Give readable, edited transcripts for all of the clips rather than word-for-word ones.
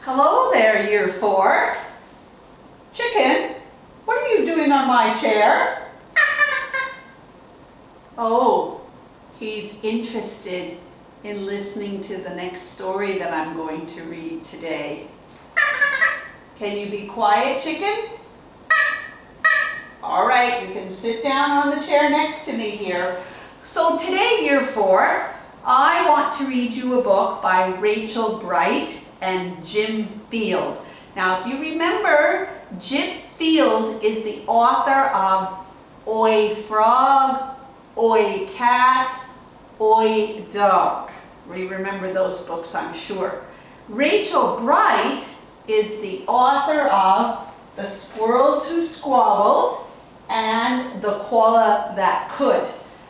Hello there, year 4. Chicken, what are you doing on my chair? Oh, he's interested in listening to the next story that I'm going to read today. Can you be quiet, chicken? All right, you can sit down on the chair next to me here. So today, year 4, I want to read you a book by Rachel Bright and Jim Field. Now, if you remember, Jim Field is the author of Oi Frog, Oi Cat, Oi Dog. We remember those books, I'm sure. Rachel Bright is the author of The Squirrels Who Squabbled and The Koala That Could,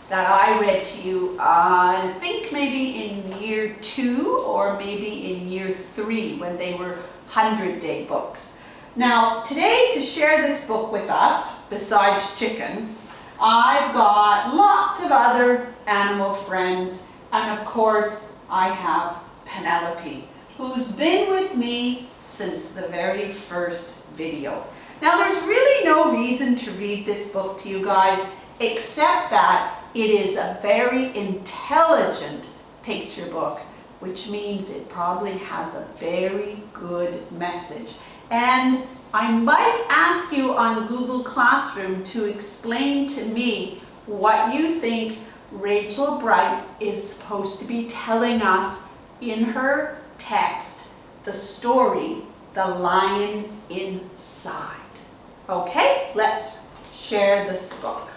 that I read to you, I think maybe in year 2 or maybe in year 3 when they were 100-day books. Now, today to share this book with us, besides chicken, I've got lots of other animal friends, and of course I have Penelope, who's been with me since the very first video. Now, there's really no reason to read this book to you guys, except that it is a very intelligent picture book, which means it probably has a very good message. And I might ask you on Google Classroom to explain to me what you think Rachel Bright is supposed to be telling us in her text, the story, The Lion Inside. Okay, let's share this book.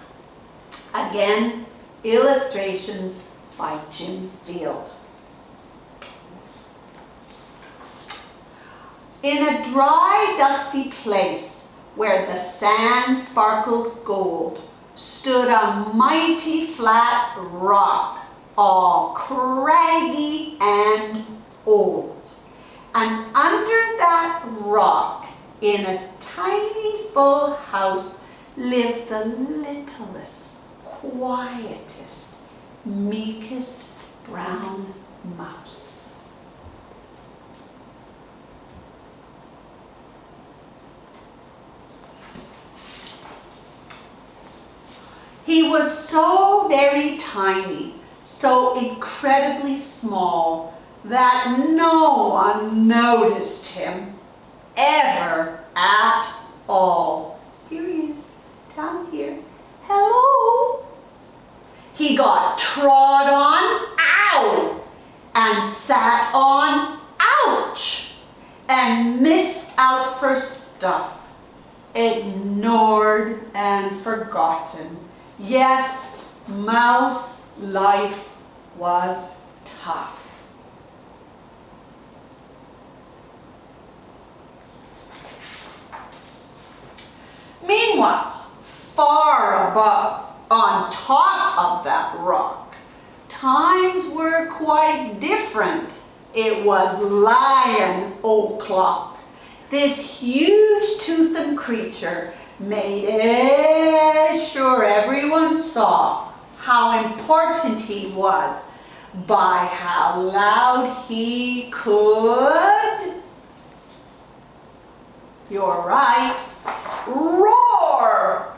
Again, illustrations by Jim Field. In a dry, dusty place where the sand sparkled gold stood a mighty flat rock, all craggy and old. And under that rock, in a tiny full house, lived the littlest, quietest, meekest brown mouse. He was so very tiny, so incredibly small, that no one noticed him ever at all. Here he is, down here. Hello. He got trod on, ow, and sat on, ouch, and missed out for stuff, ignored and forgotten. Yes, mouse life was tough. Meanwhile, far above, on top of that rock, times were quite different. It was Lion O'Clock. This huge toothed creature made sure everyone saw how important he was by how loud he could, you're right, roar.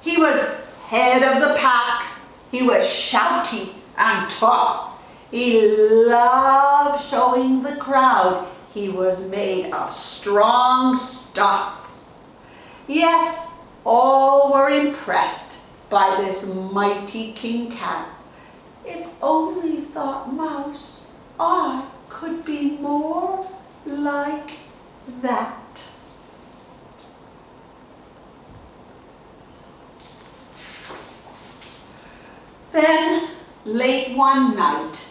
He was head of the pack. He was shouty and tough. He loved showing the crowd he was made of strong stuff. Yes, all were impressed by this mighty king cat. If only, thought Mouse, I could be more like that. Then, late one night,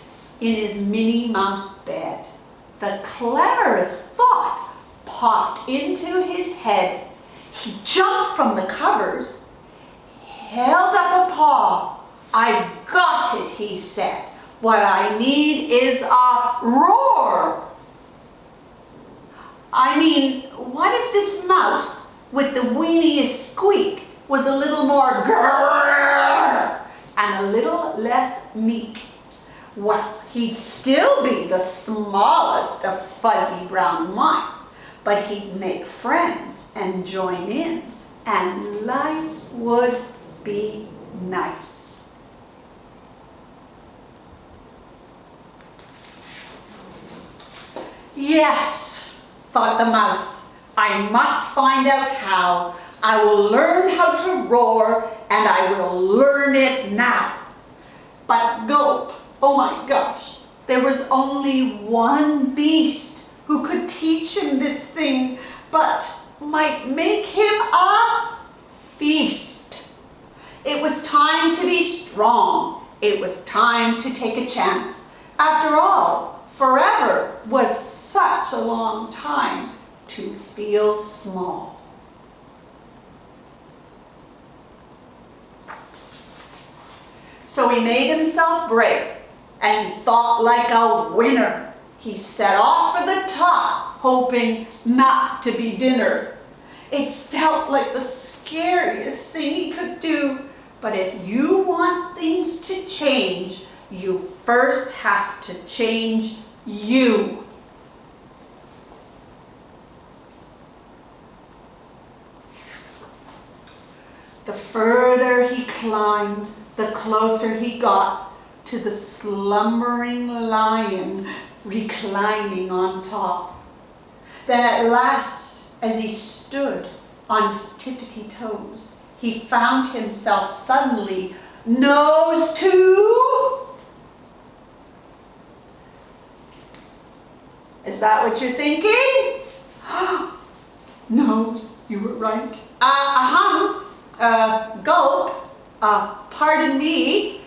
in his Minnie Mouse bed, the cleverest thought popped into his head. He jumped from the covers, held up a paw. I got it, he said. What I need is a roar. I mean, what if this mouse with the weeniest squeak was a little more grrr and a a little less meek. Well, he'd still be the smallest of fuzzy brown mice, but he'd make friends and join in, and life would be nice. Yes, thought the mouse, I must find out how. I will learn how to roar, and I will learn it now. But gulp, oh my gosh, there was only one beast who could teach him this thing, but might make him a feast. It was time to be strong. It was time to take a chance. After all, forever was such a long time to feel small. So he made himself brave and he thought like a winner. He set off for the top, hoping not to be dinner. It felt like the scariest thing he could do. But if you want things to change, you first have to change you. The further he climbed, the closer he got to the slumbering lion reclining on top. Then at last, as he stood on his tippity toes, he found himself suddenly nose to... Is that what you're thinking? Nose, you were right. Gulp. Pardon me.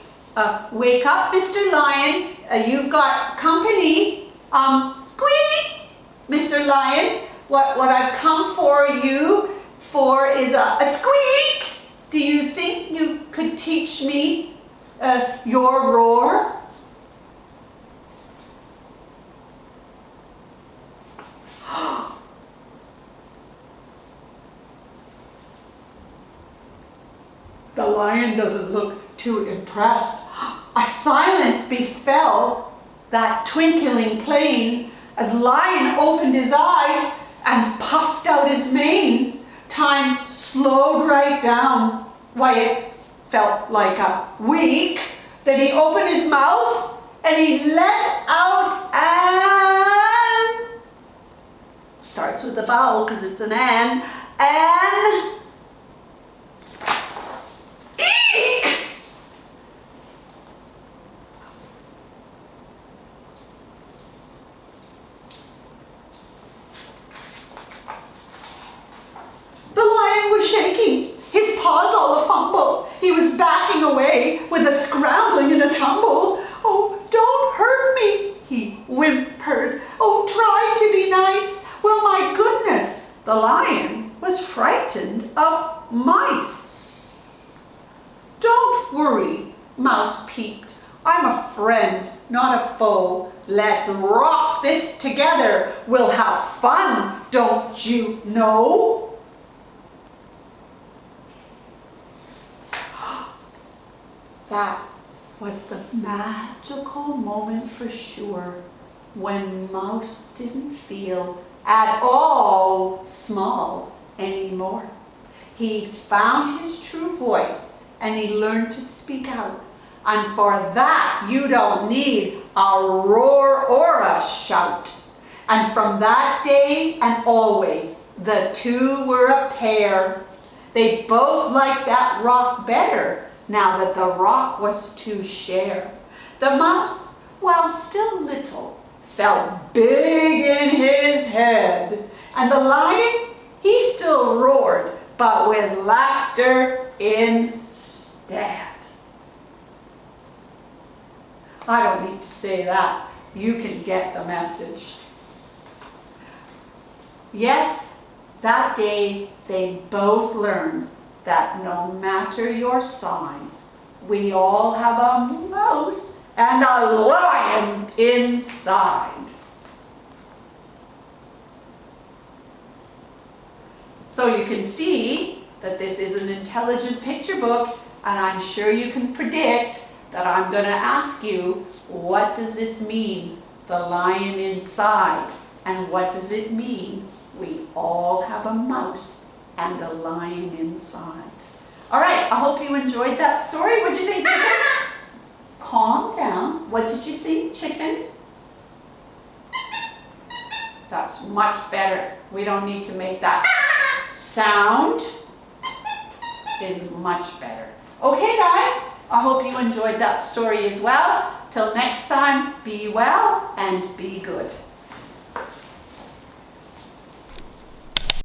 Wake up, Mr. Lion. You've got company. Squeak, Mr. Lion. What I've come for you for is a squeak. Do you think you could teach me your roar? The lion doesn't look too impressed. A silence befell that twinkling plain as Lion opened his eyes and puffed out his mane. Time slowed right down. Why, it felt like a week. Then he opened his mouth and he let out an... Starts with a vowel because it's an an. Eek! The lion was shaking, his paws all a-fumble. He was backing away with a scrambling and a tumble. Oh, don't hurt me, he whimpered. Oh, try to be nice. Well, my goodness, the lion was frightened of mice. Don't worry, Mouse peeped. I'm a friend, not a foe. Let's rock this together. We'll have fun, don't you know? That was the magical moment for sure, when Mouse didn't feel at all small anymore. He found his true voice and he learned to speak out. And for that, you don't need a roar or a shout. And from that day and always, the two were a pair. They both liked that rock better, now that the rock was to share. The mouse, while still little, felt big in his head. And the lion, he still roared, but with laughter instead. I don't need to say that. You can get the message. Yes, that day they both learned that no matter your size, we all have a mouse and a lion inside. So you can see that this is an intelligent picture book, and I'm sure you can predict that I'm going to ask you, what does this mean, the lion inside? And what does it mean, we all have a mouse and a lion inside? All right, I hope you enjoyed that story. What did you think, chicken? Calm down. What did you think, chicken? That's much better. We don't need to make that sound. Is much better. Okay, guys, I hope you enjoyed that story as well. Till next time, be well and be good.